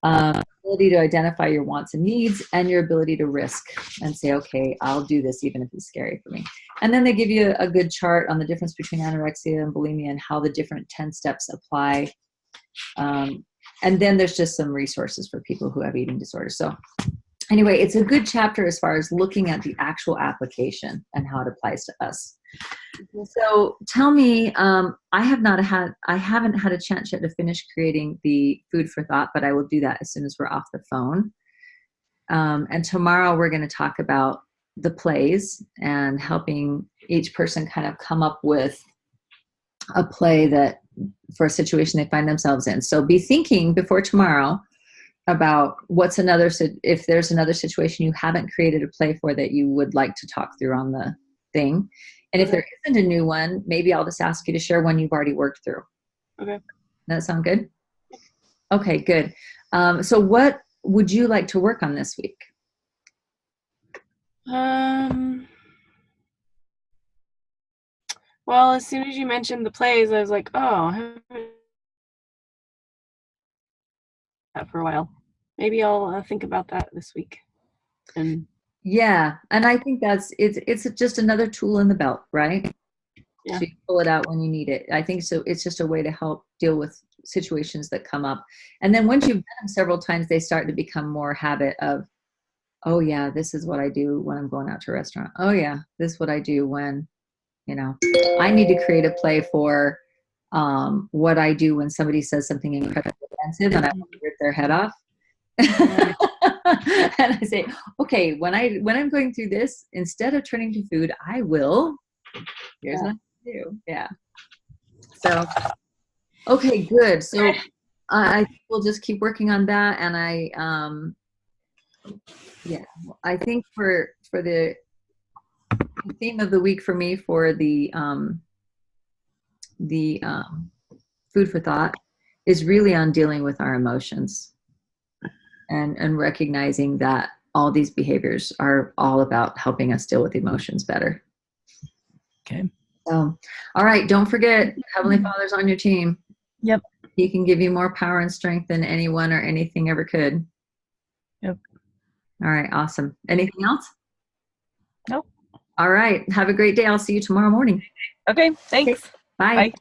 Ability to identify your wants and needs, and your ability to risk and say, okay, I'll do this even if it's scary for me. And then they give you a good chart on the difference between anorexia and bulimia and how the different 10 steps apply. And then there's just some resources for people who have eating disorders. So anyway, it's a good chapter as far as looking at the actual application and how it applies to us. So tell me, I haven't had a chance yet to finish creating the food for thought, but I will do that as soon as we're off the phone. And tomorrow we're going to talk about the plays and helping each person kind of come up with a play that for a situation they find themselves in. So be thinking before tomorrow about if there's another situation you haven't created a play for that you would like to talk through on the thing. And if there isn't a new one, maybe I'll just ask you to share one you've already worked through.
Okay.
That sound good? Okay, good. So what would you like to work on this week?
Well, as soon as you mentioned the plays, I was like, oh, I haven't done that for a while. Maybe I'll think about that this week. And
I think it's just another tool in the belt, right?
Yeah.
So you pull it out when you need it. I think so. It's just a way to help deal with situations that come up. And then once you've done them several times, they start to become more habit of, oh yeah, this is what I do when I'm going out to a restaurant. Oh yeah, this is what I do when, you know, I need to create a play for what I do when somebody says something incredibly offensive and I want to rip their head off. And I say, okay, when I'm going through this, instead of turning to food, I will. Here's what I do. Yeah. So, okay, good. So I think we'll just keep working on that. And I think for the theme of the week for me for the food for thought is really on dealing with our emotions and recognizing that all these behaviors are all about helping us deal with emotions better.
Okay.
So, all right. Don't forget, Heavenly Father's on your team.
Yep.
He can give you more power and strength than anyone or anything ever could.
Yep.
All right. Awesome. Anything else?
Nope.
All right. Have a great day. I'll see you tomorrow morning.
Okay,
Okay.
thanks.
Bye.
Bye.